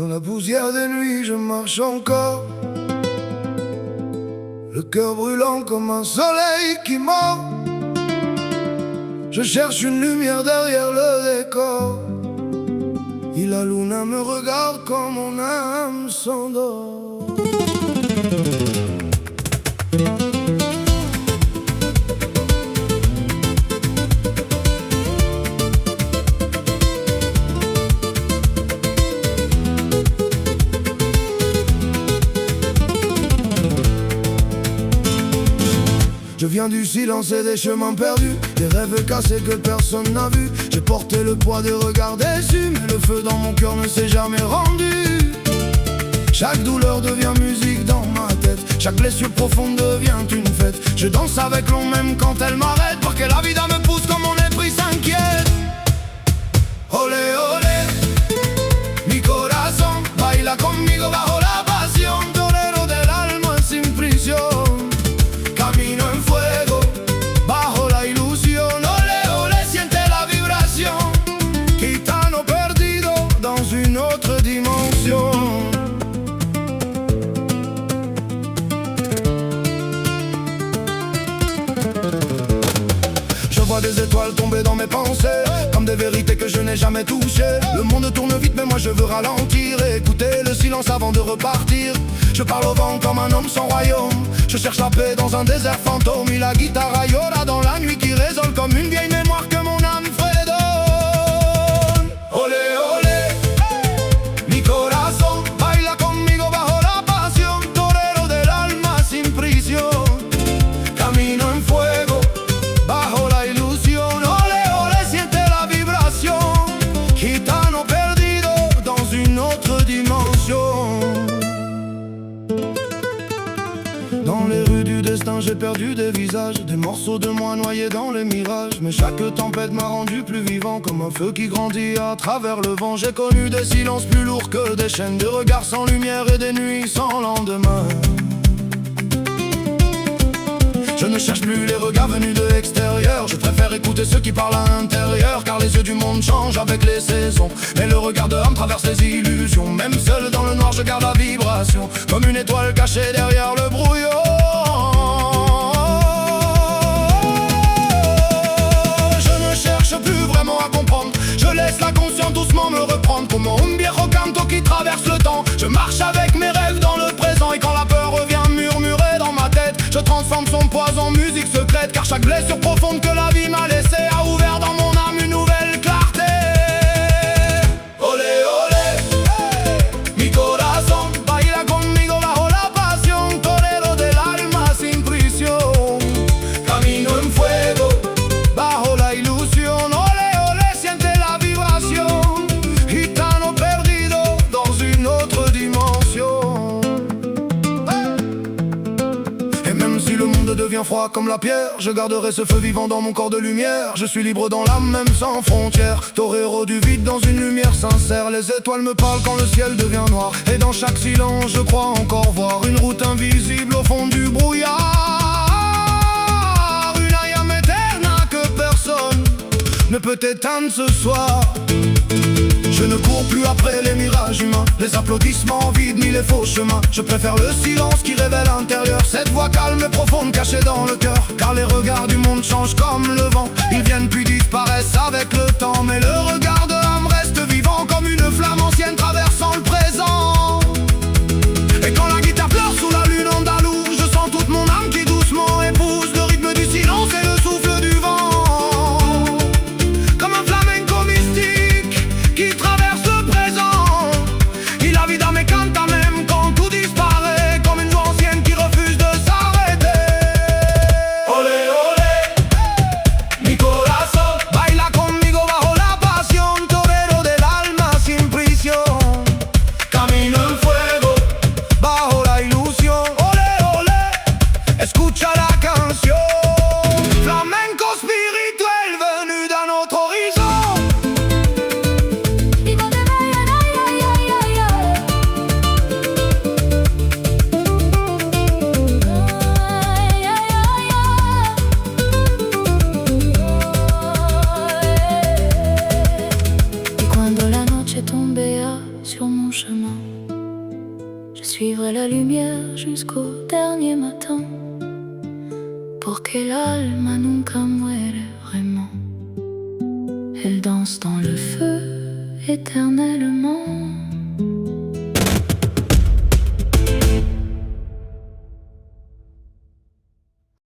Dans la poussière des nuits, je marche encore, le cœur brûlant comme un soleil qui mord. Je cherche une lumière derrière le décor, et la luna me regarde quand mon âme s'endort. Je viens du silence et des chemins perdus, des rêves cassés que personne n'a vus. J'ai porté le poids des regards déçus, mais le feu dans mon cœur ne s'est jamais rendu. Chaque douleur devient musique dans ma tête, chaque blessure profonde devient une fête. Je danse avec l'ombre même quand elle m'arrête, parce que la vida me pousse quand mon esprit s'inquiète. Olé olé, mi corazón baila conmigo bajo la pasión, torero del alma sin prisión. Camino en fuego, bajo la ilusión. Olé, olé, siente la vibración. Gitano perdido dans une autre dimension. Je vois des étoiles tomber dans mes pensées, comme des vérités que je n'ai jamais touchées. Le monde tourne vite mais moi je veux ralentir et écouter le silence avant de repartir. Je parle au vent comme un homme sans royaume, je cherche la paix dans un désert fantôme. Et la guitare ayola dans la nuit qui résonne comme une vieille mémoire que mon âme fredonne. Olé olé, mi corazón baila conmigo bajo la pasión, torero del alma sin prisión. Camino en fuego, bajo la ilusión. Olé olé, siente la vibración. Gitano perdido dans une autre dimension. Dans les rues du destin, j'ai perdu des visages, des morceaux de moi noyés dans les mirages. Mais chaque tempête m'a rendu plus vivant, comme un feu qui grandit à travers le vent. J'ai connu des silences plus lourds que des chaînes, des regards sans lumière et des nuits sans lendemain. Je ne cherche plus les regards venus de l'extérieur, je préfère écouter ceux qui parlent à l'intérieur. Car les yeux du monde changent avec les saisons, mais le regard de l'âme traverse les illusions. Même seul dans le noir je garde la vibration, comme une étoile cachée derrière le brouillon. Je ne cherche plus vraiment à comprendre, je laisse la conscience doucement me reprendre. Comme un viejo canto qui traverse le temps, je marche avec mes rêves dans le présent. Et quand la peur revient murmurer dans ma tête, je transforme son poison en musique secrète. Car chaque blessure profonde que la vie m'a laissée a ouvert dans mon âme une nouvelle clarté. Olé olé, mi corazón baila conmigo bajo la pasión, torero del alma sin prisión. Camino en fuego, bajo la ilusión. Olé olé, siente la vibración. Gitano perdido dans une autre dimension. Et même si le monde devient froid comme la pierre, je garderai ce feu vivant dans mon corps de lumière. Je suis libre dans l'âme même sans frontières, torero du vide dans une lumière sincère. Les étoiles me parlent quand le ciel devient noir, et dans chaque silence je crois encore voir une route invisible au fond du brouillard. Une âme éternelle que personne ne peut éteindre ce soir. Je ne cours plus après les mirages humains, les applaudissements vides ni les faux chemins. Je préfère le silence qui révèle l'intérieur, cette voix calme et profonde cachée dans le cœur. Car les regards du monde changent comme le vent, ils viennent puis disparaissent avec le temps. Mais le regard de l'âme reste vivant comme une flamme ancienne traversant le présent. Et quand la guitare pleure sous la lune andalouse, je sens toute mon âme qui doucement épouse le rythme du silence et le souffle du vent. Comme un flamenco mystique qui traverse le présent, et la vida me canta même quand tout disparaît, comme une voix ancienne qui refuse de s'arrêter. Olé olé, mi corazón baila conmigo bajo la pasión, Je suivrai la lumière jusqu'au dernier matin, porque el alma nunca muere vraiment. Elle danse dans le feu éternellement.